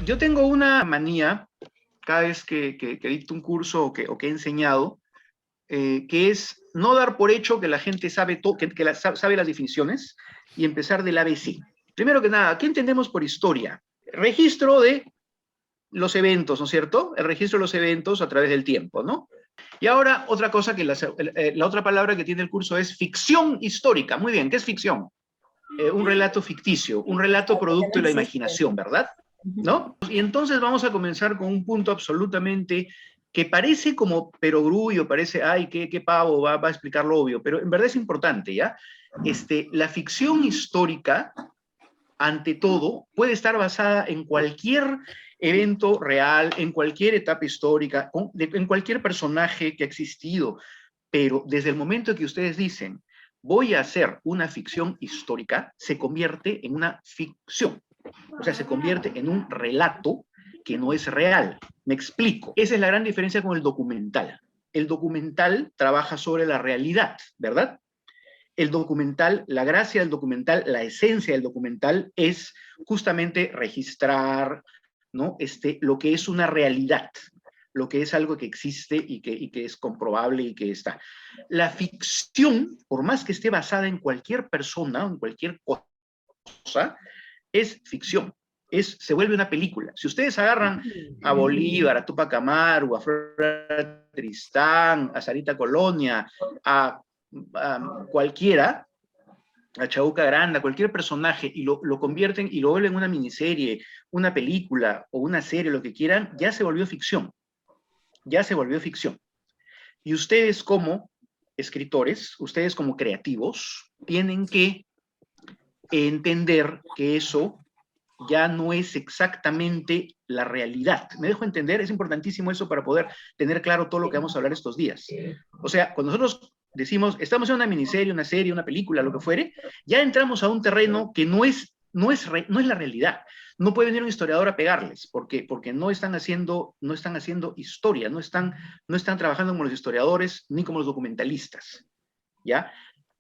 Yo tengo una manía cada vez que dicto un curso o que he enseñado, que es no dar por hecho que la gente sabe, sabe las definiciones y empezar del ABC. Primero que nada, ¿qué entendemos por historia? Registro de los eventos, ¿no es cierto? El registro de los eventos a través del tiempo, ¿no? Y ahora, otra cosa que la otra palabra que tiene el curso es ficción histórica. Muy bien, ¿qué es ficción? Un relato ficticio, un relato producto de la imaginación, ¿verdad? ¿No? Y entonces vamos a comenzar con un punto absolutamente que parece como perogrullo, parece, ay, qué pavo, va a explicar lo obvio, pero en verdad es importante, ¿ya? La ficción histórica, ante todo, puede estar basada en cualquier evento real, en cualquier etapa histórica, en cualquier personaje que ha existido, pero desde el momento que ustedes dicen, voy a hacer una ficción histórica, se convierte en una ficción. O sea, se convierte en un relato que no es real. Me explico. Esa es la gran diferencia con el documental. El documental trabaja sobre la realidad, ¿verdad? El documental, la gracia del documental, la esencia del documental es justamente registrar, ¿no? Lo que es una realidad, lo que es algo que existe y que es comprobable y que está. La ficción, por más que esté basada en cualquier persona, en cualquier cosa, es ficción. Se vuelve una película. Si ustedes agarran a Bolívar, a Tupac Amaru, a Flora Tristán, a Sarita Colonia, a cualquiera, a Chabuca Granda, cualquier personaje, y lo convierten y lo vuelven una miniserie, una película o una serie, lo que quieran, ya se volvió ficción. Ya se volvió ficción. Y ustedes como escritores, ustedes como creativos, tienen que entender que eso ya no es exactamente la realidad. ¿Me dejo entender? Es importantísimo eso para poder tener claro todo lo que vamos a hablar estos días. O sea, cuando nosotros decimos, estamos en una miniserie, una serie, una película, lo que fuere, ya entramos a un terreno que no es la realidad. No puede venir un historiador a pegarles, porque no están haciendo historia, no están trabajando como los historiadores ni como los documentalistas, ¿ya?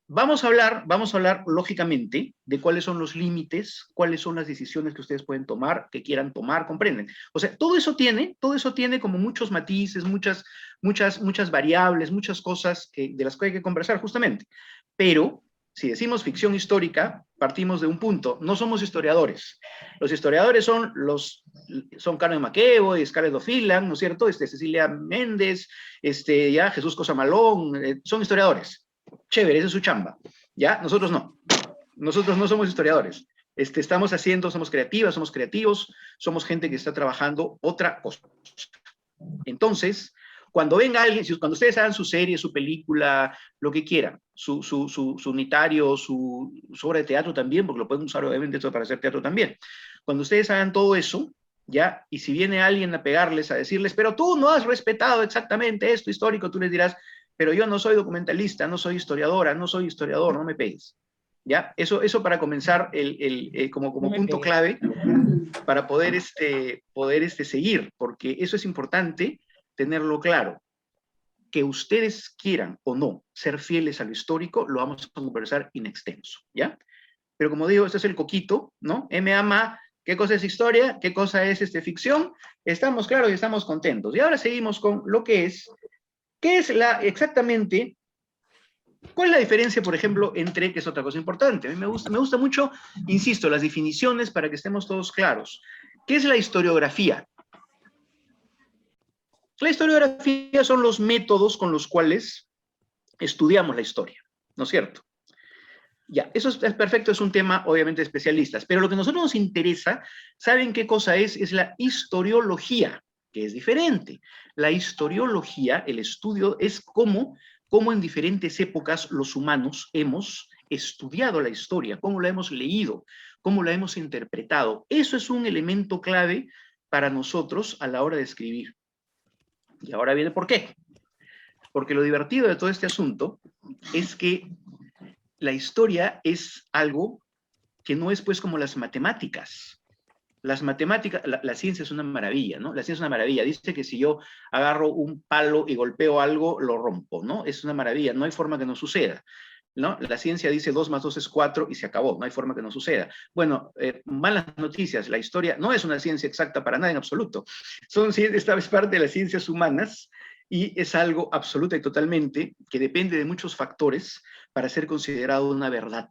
Vamos a hablar lógicamente de cuáles son los límites, cuáles son las decisiones que ustedes pueden tomar, que quieran tomar, comprenden. O sea, todo eso tiene como muchos matices, muchas variables, muchas cosas de las que hay que conversar justamente. Pero si decimos ficción histórica, partimos de un punto. No somos historiadores. Los historiadores son Carmen MacEvoy, Scarlett O'Phelan, ¿no es cierto? Cecilia Méndez, ya Jesús Cosamalón, son historiadores. Chévere, esa es su chamba, ¿ya? Nosotros no. Nosotros no somos historiadores. Somos creativas, somos creativos, somos gente que está trabajando otra cosa. Entonces, cuando venga alguien, cuando ustedes hagan su serie, su película, lo que quieran, su unitario, su obra de teatro también, porque lo pueden usar obviamente para hacer teatro también. Cuando ustedes hagan todo eso, ¿ya? Y si viene alguien a pegarles, a decirles, pero tú no has respetado exactamente esto histórico, tú les dirás, pero yo no soy documentalista, no soy historiadora, no soy historiador, no me pegues. ¿Ya? Eso para comenzar como punto clave para poder seguir, porque eso es importante tenerlo claro. Que ustedes quieran o no ser fieles a lo histórico, lo vamos a conversar in extenso, ¿ya? Pero como digo, este es el coquito, ¿no? M.A.M.A., ¿qué cosa es historia? ¿Qué cosa es ficción? Estamos claros y estamos contentos. Y ahora seguimos con lo que es, ¿qué es exactamente? ¿Cuál es la diferencia, por ejemplo, entre, que es otra cosa importante? A mí me gusta mucho, insisto, las definiciones para que estemos todos claros. ¿Qué es la historiografía? La historiografía son los métodos con los cuales estudiamos la historia, ¿no es cierto? Ya, eso es perfecto, es un tema obviamente de especialistas, pero lo que a nosotros nos interesa, ¿saben qué cosa es? Es la historiología, que es diferente. La historiología, el estudio, es cómo en diferentes épocas los humanos hemos estudiado la historia, cómo la hemos leído, cómo la hemos interpretado. Eso es un elemento clave para nosotros a la hora de escribir. Y ahora viene por qué. Porque lo divertido de todo este asunto es que la historia es algo que no es pues como las matemáticas. Las matemáticas, la ciencia es una maravilla, ¿no? La ciencia es una maravilla. Dice que si yo agarro un palo y golpeo algo, lo rompo, ¿no? Es una maravilla, no hay forma que no suceda. ¿no? La ciencia dice 2 más 2 es 4 y se acabó, no hay forma que no suceda. Bueno, malas noticias, la historia no es una ciencia exacta para nada en absoluto. Esta es parte de las ciencias humanas y es algo absoluta y totalmente que depende de muchos factores para ser considerado una verdad.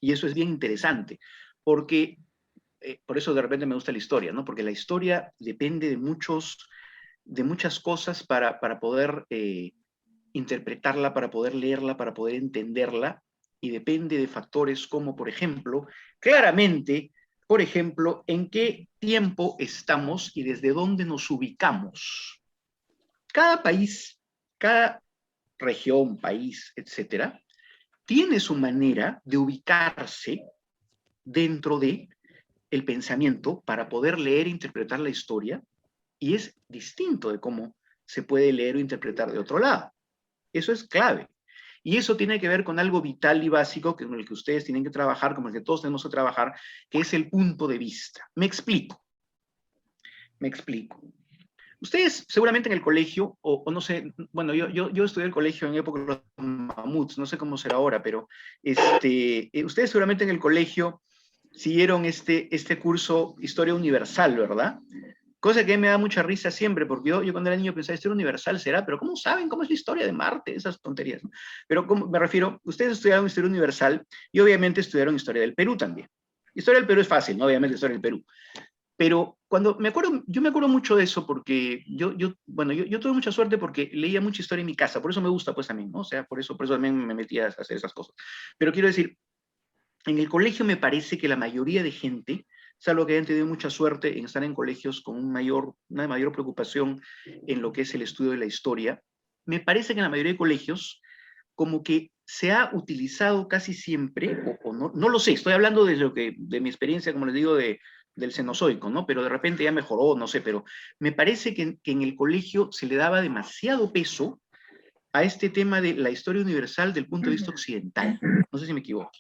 Y eso es bien interesante, porque por eso de repente me gusta la historia, ¿no? Porque la historia depende de muchas cosas para poder interpretarla, para poder leerla, para poder entenderla, y depende de factores como, por ejemplo, claramente, por ejemplo, en qué tiempo estamos y desde dónde nos ubicamos. Cada país, cada región, país, etcétera, tiene su manera de ubicarse dentro de el pensamiento para poder leer e interpretar la historia, y es distinto de cómo se puede leer o interpretar de otro lado. Eso es clave. Y eso tiene que ver con algo vital y básico con el que ustedes tienen que trabajar, como el que todos tenemos que trabajar, que es el punto de vista. Me explico. Me explico. Ustedes seguramente en el colegio, o no sé, bueno, yo estudié el colegio en época de los mamuts, no sé cómo será ahora, pero ustedes seguramente en el colegio siguieron este curso Historia Universal, ¿verdad? Cosa que me da mucha risa siempre, porque yo cuando era niño pensaba, historia universal será, pero ¿cómo saben cómo es la historia de Marte? Esas tonterías, ¿no? Pero me refiero, ustedes estudiaron historia universal y obviamente estudiaron historia del Perú también. Historia del Perú es fácil, ¿no? Obviamente historia del Perú. Pero yo me acuerdo mucho de eso porque bueno, yo tuve mucha suerte porque leía mucha historia en mi casa, por eso me gusta pues a mí, ¿no? O sea, por eso también me metía a hacer esas cosas. Pero quiero decir, en el colegio me parece que la mayoría de gente, salvo que hayan tenido mucha suerte en estar en colegios con una mayor preocupación en lo que es el estudio de la historia, me parece que en la mayoría de colegios como que se ha utilizado casi siempre, o no, no lo sé, estoy hablando de mi experiencia, como les digo, del Cenozoico, ¿no? Pero de repente ya mejoró, no sé, pero me parece que en el colegio se le daba demasiado peso a este tema de la historia universal del punto de vista occidental. No sé si me equivoco.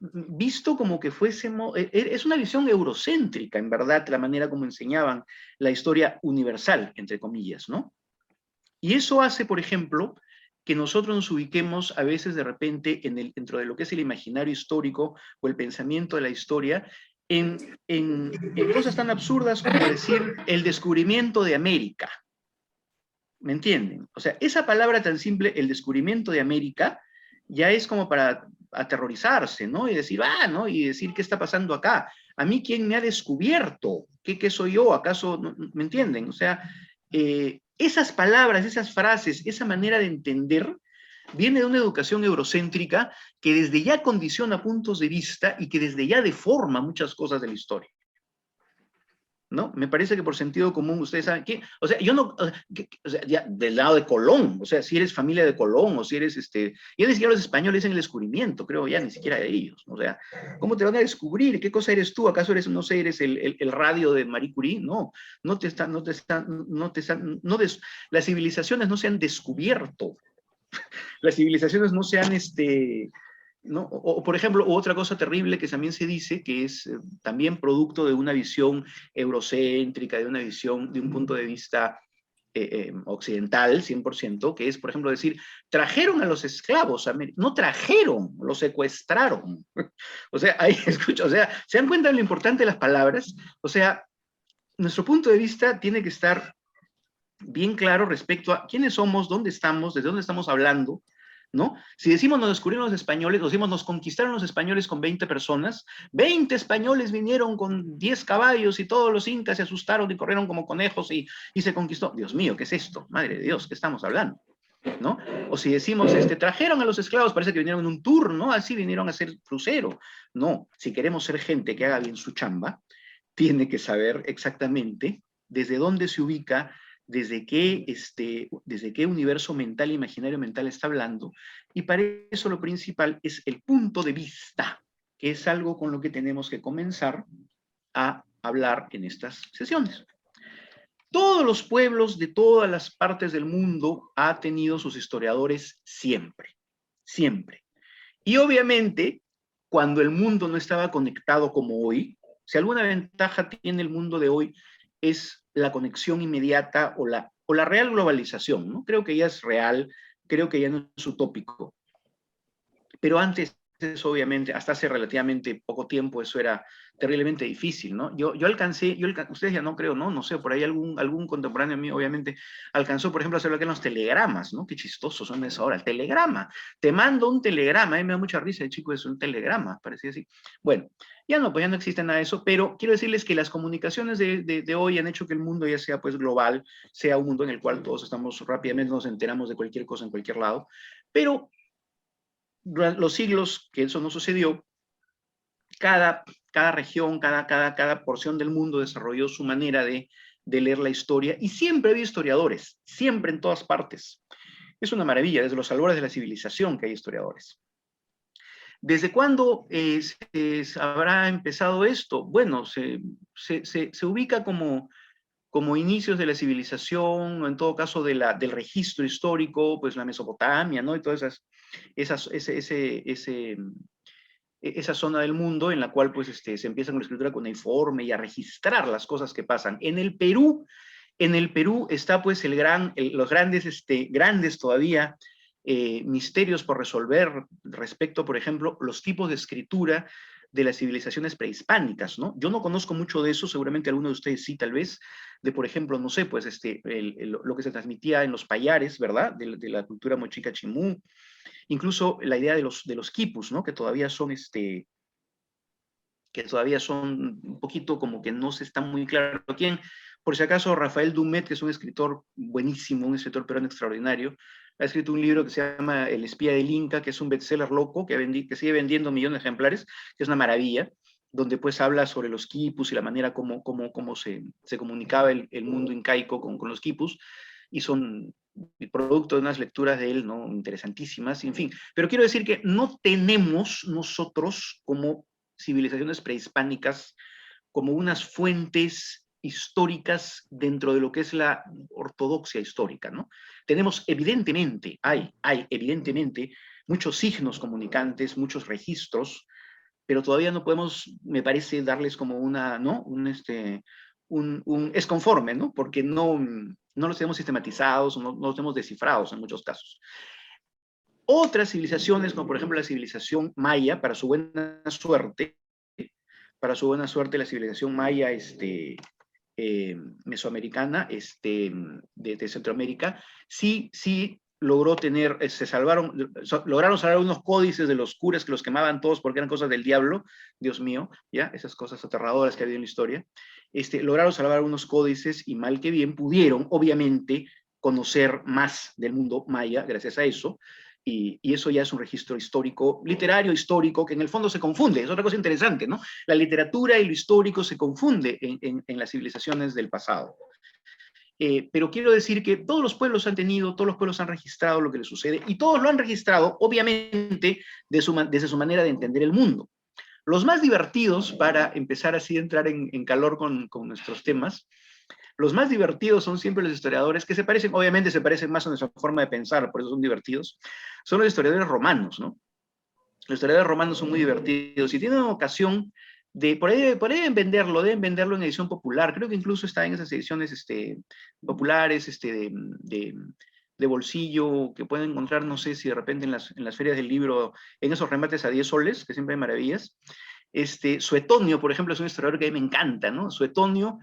Visto como que fuésemos, es una visión eurocéntrica, en verdad, la manera como enseñaban la historia universal, entre comillas, ¿no? Y eso hace, por ejemplo, que nosotros nos ubiquemos a veces de repente dentro de lo que es el imaginario histórico o el pensamiento de la historia, en cosas tan absurdas como decir el descubrimiento de América. ¿Me entienden? O sea, esa palabra tan simple, el descubrimiento de América, ya es como para aterrorizarse, ¿no? Y decir, ¿no? Y decir, ¿qué está pasando acá? ¿A mí quién me ha descubierto? ¿Qué soy yo? ¿Acaso? No, ¿me entienden? O sea, esas palabras, esas frases, esa manera de entender, viene de una educación eurocéntrica que desde ya condiciona puntos de vista y que desde ya deforma muchas cosas de la historia. ¿No? Me parece que por sentido común ustedes saben que, o sea, yo no, o sea, ya del lado de Colón, o sea, si eres familia de Colón o si eres, ya ni siquiera los españoles dicen el descubrimiento, creo ya, ni siquiera de ellos, o sea, ¿cómo te van a descubrir? ¿Qué cosa eres tú? ¿Acaso eres, no sé, eres el radio de Marie Curie? No, las civilizaciones no se han descubierto, las civilizaciones no se han, ¿no? Por ejemplo, otra cosa terrible que también se dice, que es también producto de una visión eurocéntrica, de una visión, de un punto de vista occidental, 100%, que es, por ejemplo, decir, trajeron a los esclavos, no trajeron, los secuestraron. O sea, ahí escucho, o sea, ¿se dan cuenta de lo importante de las palabras? O sea, nuestro punto de vista tiene que estar bien claro respecto a quiénes somos, dónde estamos, desde dónde estamos hablando, ¿no? Si decimos nos descubrieron los españoles, o decimos nos conquistaron los españoles con 20 personas, 20 españoles vinieron con 10 caballos y todos los incas se asustaron y corrieron como conejos y se conquistó. Dios mío, ¿qué es esto? Madre de Dios, ¿qué estamos hablando? ¿No? O si decimos, trajeron a los esclavos, parece que vinieron en un tour, ¿no? Así vinieron a hacer crucero. No, si queremos ser gente que haga bien su chamba, tiene que saber exactamente desde dónde se ubica, desde qué universo mental, imaginario mental está hablando, y para eso lo principal es el punto de vista, que es algo con lo que tenemos que comenzar a hablar en estas sesiones. Todos los pueblos de todas las partes del mundo han tenido sus historiadores siempre, siempre. Y obviamente, cuando el mundo no estaba conectado como hoy, si alguna ventaja tiene el mundo de hoy es la conexión inmediata o la real globalización, ¿no? Creo que ya es real, creo que ya no es utópico. Pero antes eso, obviamente, hasta hace relativamente poco tiempo, eso era terriblemente difícil, ¿no? Ustedes ya no creo, ¿no? No sé, por ahí algún contemporáneo mío, obviamente, alcanzó, por ejemplo, a hacer lo que eran los telegramas, ¿no? Qué chistosos son eso ahora, el telegrama. Te mando un telegrama, me da mucha risa el chico, es un telegrama, parecía así. Bueno, ya no, pues ya no existe nada de eso, pero quiero decirles que las comunicaciones de hoy han hecho que el mundo ya sea, pues, global, sea un mundo en el cual todos estamos rápidamente, nos enteramos de cualquier cosa en cualquier lado, pero durante los siglos que eso no sucedió, cada región, cada porción del mundo desarrolló su manera de leer la historia y siempre había historiadores, siempre en todas partes. Es una maravilla, desde los albores de la civilización que hay historiadores. ¿Desde cuándo se habrá empezado esto? Bueno, se ubica como inicios de la civilización, o en todo caso del registro histórico, pues la Mesopotamia, ¿no? Y todas esa zona del mundo en la cual pues se empieza con la escritura cuneiforme y a registrar las cosas que pasan. En el Perú está pues los grandes todavía misterios por resolver respecto, por ejemplo, los tipos de escritura de las civilizaciones prehispánicas, ¿no? Yo no conozco mucho de eso, seguramente alguno de ustedes sí, tal vez, de, por ejemplo, no sé, pues lo que se transmitía en los payares, ¿verdad? De la cultura mochica chimú, incluso la idea de los quipus, ¿no? Que todavía son un poquito como que no se está muy claro quién. Por si acaso, Rafael Dumet, que es un escritor buenísimo, un escritor peruano extraordinario, ha escrito un libro que se llama El espía del Inca, que es un bestseller loco, que sigue vendiendo millones de ejemplares, que es una maravilla, donde pues habla sobre los quipus y la manera como se comunicaba el mundo incaico con los quipus, y son producto de unas lecturas de él, ¿no? Interesantísimas, en fin. Pero quiero decir que no tenemos nosotros como civilizaciones prehispánicas como unas fuentes históricas dentro de lo que es la ortodoxia histórica, ¿no? Tenemos evidentemente, hay evidentemente muchos signos comunicantes, muchos registros, pero todavía no podemos, me parece, darles como ¿no? Es conforme, ¿no? Porque no los tenemos sistematizados, no los tenemos descifrados en muchos casos. Otras civilizaciones, como por ejemplo la civilización maya, para su buena suerte, la civilización maya mesoamericana, de Centroamérica, sí logró lograron salvar unos códices de los curas que los quemaban todos porque eran cosas del diablo, Dios mío, ya, esas cosas aterradoras que ha habido en la historia. Lograron salvar unos códices y mal que bien pudieron, obviamente, conocer más del mundo maya gracias a eso. Y eso ya es un registro histórico, literario histórico, que en el fondo se confunde, es otra cosa interesante, ¿no? La literatura y lo histórico se confunde en las civilizaciones del pasado. Pero quiero decir que todos los pueblos han registrado lo que les sucede, y todos lo han registrado, obviamente, desde su manera de entender el mundo. Los más divertidos, para empezar así a entrar en calor con nuestros temas, los más divertidos son siempre los historiadores que obviamente se parecen más a nuestra forma de pensar, por eso son divertidos, son los historiadores romanos, ¿no? Los historiadores romanos son muy divertidos y tienen ocasión por ahí deben venderlo en edición popular, creo que incluso está en esas ediciones populares, de bolsillo, que pueden encontrar, no sé si de repente en las ferias del libro, en esos remates a 10 soles, que siempre hay maravillas. Suetonio, por ejemplo, es un historiador que a mí me encanta, ¿no? Suetonio,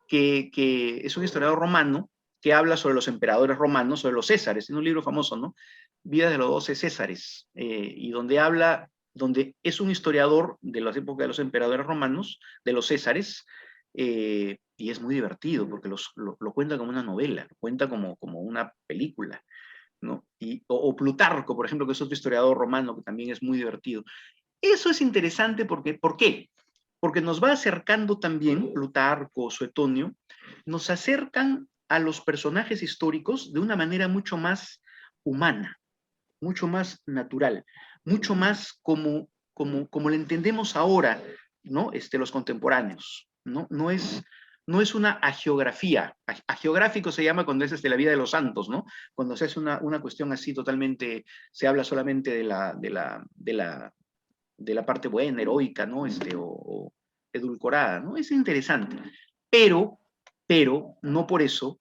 que es un historiador romano, que habla sobre los emperadores romanos, sobre los Césares, tiene un libro famoso, ¿no? Vida de los 12 Césares, y donde es un historiador de las épocas de los emperadores romanos, de los Césares, y es muy divertido, porque lo cuenta como una novela, lo cuenta como una película, ¿no? O Plutarco, por ejemplo, que es otro historiador romano, que también es muy divertido. Eso es interesante porque, ¿por qué? Porque nos va acercando también, Plutarco, Suetonio, nos acercan a los personajes históricos de una manera mucho más humana, mucho más natural, mucho más como lo entendemos ahora, ¿no? Los contemporáneos, ¿no? No es una agiografía. Agiográfico se llama cuando es la vida de los santos, ¿no? Cuando se hace una cuestión así totalmente, se habla solamente de la parte buena, heroica, ¿no? O edulcorada, ¿no? Es interesante. Pero no por eso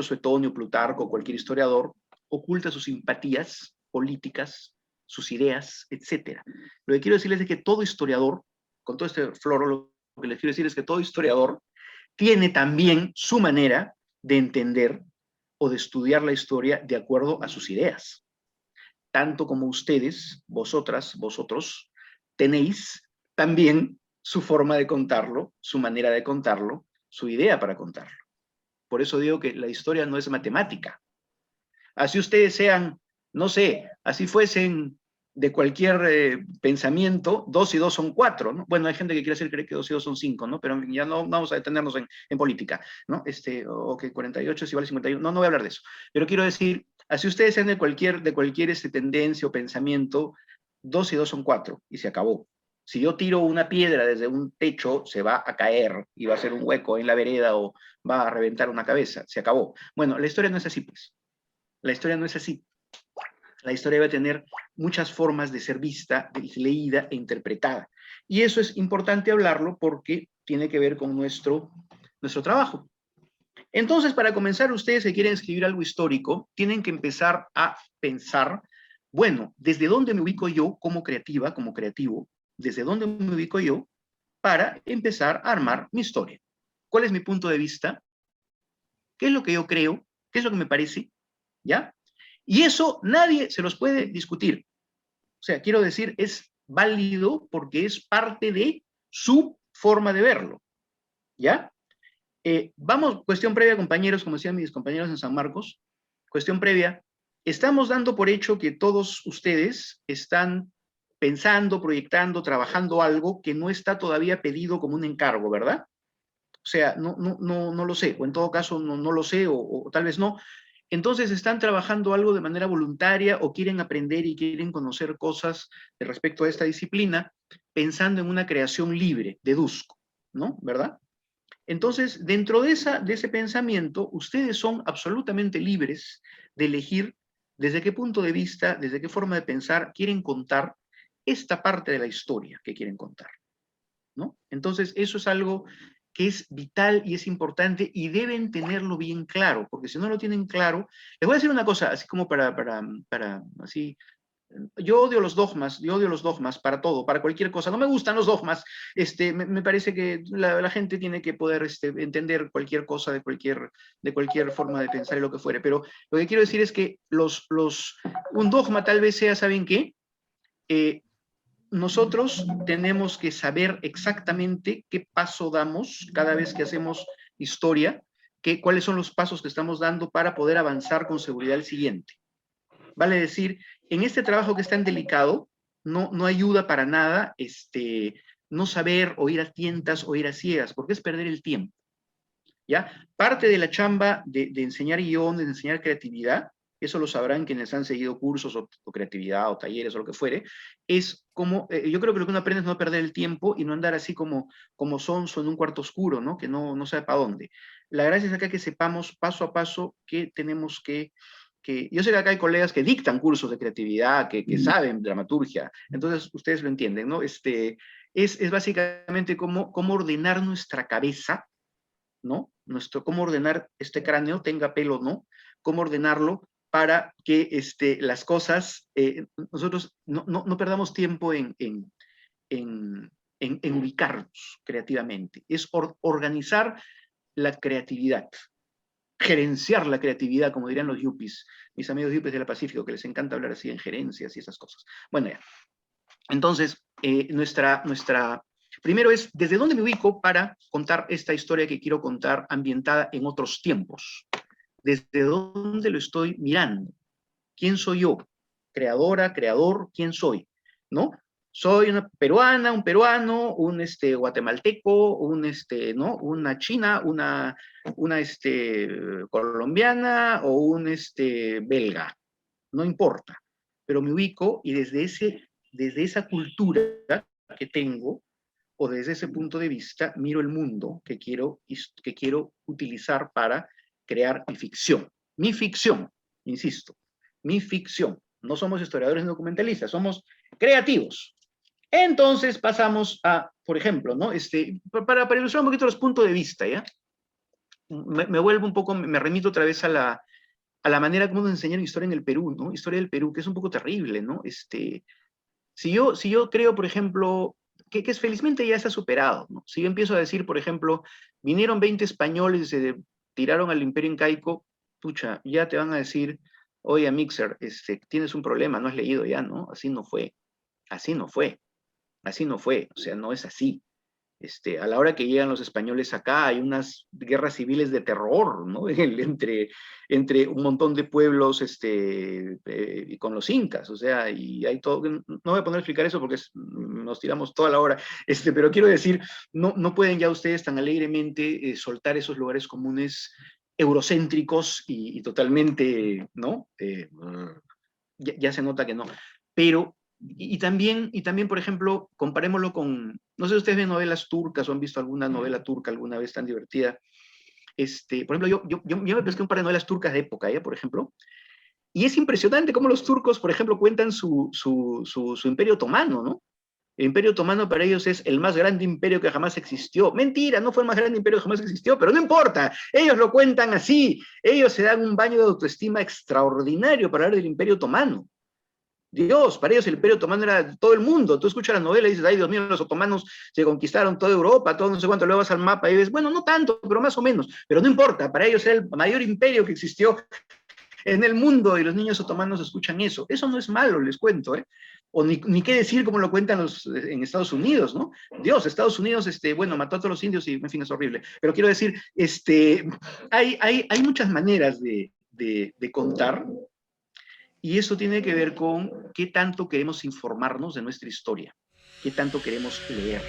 Suetonio, Plutarco, cualquier historiador, oculta sus simpatías políticas sus ideas, etc. Lo que quiero decirles es que todo historiador, con todo este floro, lo que les quiero decir es que todo historiador tiene también su manera de entender o de estudiar la historia de acuerdo a sus ideas. Tanto como ustedes, vosotras, vosotros, tenéis también su forma de contarlo, su manera de contarlo, su idea para contarlo. Por eso digo que la historia no es matemática. Así ustedes sean, no sé, así fuesen de cualquier pensamiento, 2 y 2 son 4, ¿no? Bueno, hay gente que quiere hacer creer que 2 y 2 son 5, ¿no? Pero ya no vamos a detenernos en política, ¿no? O que 48 es igual a 51, no voy a hablar de eso. Pero quiero decir, así ustedes sean de cualquier tendencia o pensamiento, 2 y 2 son 4, y se acabó. Si yo tiro una piedra desde un techo, se va a caer y va a hacer un hueco en la vereda o va a reventar una cabeza, se acabó. Bueno, la historia no es así, pues. La historia no es así. La historia va a tener muchas formas de ser vista, leída e interpretada. Y eso es importante hablarlo porque tiene que ver con nuestro trabajo. Entonces, para comenzar, ustedes que quieren escribir algo histórico, tienen que empezar a pensar, bueno, ¿desde dónde me ubico yo como creativa, como creativo? ¿Desde dónde me ubico yo para empezar a armar mi historia? ¿Cuál es mi punto de vista? ¿Qué es lo que yo creo? ¿Qué es lo que me parece? ¿Ya? Y eso nadie se los puede discutir. O sea, quiero decir, es válido porque es parte de su forma de verlo. ¿Ya? Vamos, cuestión previa, compañeros, como decían mis compañeros en San Marcos, cuestión previa, estamos dando por hecho que todos ustedes están pensando, proyectando, trabajando algo que no está todavía pedido como un encargo, ¿verdad? O sea, no lo sé, o en todo caso no lo sé, o tal vez no. Entonces están trabajando algo de manera voluntaria o quieren aprender y quieren conocer cosas respecto a esta disciplina, pensando en una creación libre, deduzco, ¿no? ¿Verdad? Entonces, dentro de ese pensamiento, ustedes son absolutamente libres de elegir desde qué punto de vista, desde qué forma de pensar quieren contar esta parte de la historia que quieren contar, ¿no? Entonces, eso es algo que es vital y es importante y deben tenerlo bien claro, porque si no lo tienen claro, les voy a decir una cosa, así como así, yo odio los dogmas para todo, para cualquier cosa. No me gustan los dogmas. Me parece que la gente tiene que poder entender cualquier cosa de cualquier forma de pensar y lo que fuere. Pero lo que quiero decir es que un dogma tal vez sea, ¿saben qué? Nosotros tenemos que saber exactamente qué paso damos cada vez que hacemos historia, cuáles son los pasos que estamos dando para poder avanzar con seguridad al siguiente. Vale decir, en este trabajo que es tan delicado, no ayuda para nada no saber o ir a tientas o ir a ciegas, porque es perder el tiempo. ¿Ya? Parte de la chamba de enseñar guión, de enseñar creatividad, eso lo sabrán quienes han seguido cursos o creatividad o talleres o lo que fuere, es como, yo creo que lo que uno aprende es no perder el tiempo y no andar así como sonso en un cuarto oscuro, ¿no? Que no sabe para dónde. La gracia es acá que sepamos paso a paso que tenemos que yo sé que acá hay colegas que dictan cursos de creatividad, que saben dramaturgia, entonces ustedes lo entienden, ¿no? Es básicamente cómo ordenar nuestra cabeza, ¿no? Cómo ordenar este cráneo, tenga pelo o no, cómo ordenarlo para que las cosas, nosotros no perdamos tiempo en ubicarnos creativamente. Es organizar la creatividad, gerenciar la creatividad, como dirían los yuppies, mis amigos yuppies del Pacífico, que les encanta hablar así en gerencias y esas cosas. Bueno, ya. Entonces, primero es, ¿desde dónde me ubico para contar esta historia que quiero contar ambientada en otros tiempos? ¿Desde dónde lo estoy mirando? ¿Quién soy yo? Creadora, creador, ¿quién soy? ¿No? Soy una peruana, un peruano, un guatemalteco, ¿no? Una china, una colombiana o un belga. No importa. Pero me ubico y desde esa cultura que tengo, o desde ese punto de vista, miro el mundo que quiero utilizar para crear mi ficción. Mi ficción, insisto, mi ficción. No somos historiadores ni documentalistas, somos creativos. Entonces pasamos a, por ejemplo, ¿no? Para ilustrar un poquito los puntos de vista, ¿ya? Me vuelvo un poco, me remito otra vez a a la manera como nos enseñan historia en el Perú, ¿no? Historia del Perú, que es un poco terrible, ¿no? Si yo creo, por ejemplo, que es, felizmente ya está superado, ¿no? Si yo empiezo a decir, por ejemplo, vinieron 20 españoles y se tiraron al imperio incaico, pucha, ya te van a decir, oye, Mixer, tienes un problema, no has leído ya, ¿no? Así no fue, así no fue, así no fue, o sea, no es así. A la hora que llegan los españoles acá, hay unas guerras civiles de terror, ¿no? Entre un montón de pueblos y con los incas, o sea, y hay todo. No voy a poner a explicar eso porque nos tiramos toda la hora, pero quiero decir, no pueden ya ustedes tan alegremente soltar esos lugares comunes eurocéntricos y totalmente, ¿no? Ya se nota que no. Pero, y también, por ejemplo, comparémoslo con, no sé si ustedes ven novelas turcas o han visto alguna novela turca alguna vez tan divertida. Por ejemplo, yo me pesqué un par de novelas turcas de época, por ejemplo, y es impresionante cómo los turcos, por ejemplo, cuentan su imperio otomano, ¿no? El imperio otomano para ellos es el más grande imperio que jamás existió. Mentira, no fue el más grande imperio que jamás existió, pero no importa, ellos lo cuentan así, ellos se dan un baño de autoestima extraordinario para hablar del imperio otomano. Dios, para ellos el Imperio Otomano era todo el mundo. Tú escuchas la novela y dices, ay, Dios mío, los otomanos se conquistaron toda Europa, todo no sé cuánto, luego vas al mapa y ves, bueno, no tanto, pero más o menos. Pero no importa, para ellos era el mayor imperio que existió en el mundo y los niños otomanos escuchan eso. Eso no es malo, les cuento, ¿eh? O ni qué decir como lo cuentan en Estados Unidos, ¿no? Dios, Estados Unidos, bueno, mató a todos los indios y, en fin, es horrible. Pero quiero decir, hay muchas maneras de contar. Y eso tiene que ver con qué tanto queremos informarnos de nuestra historia, qué tanto queremos leer.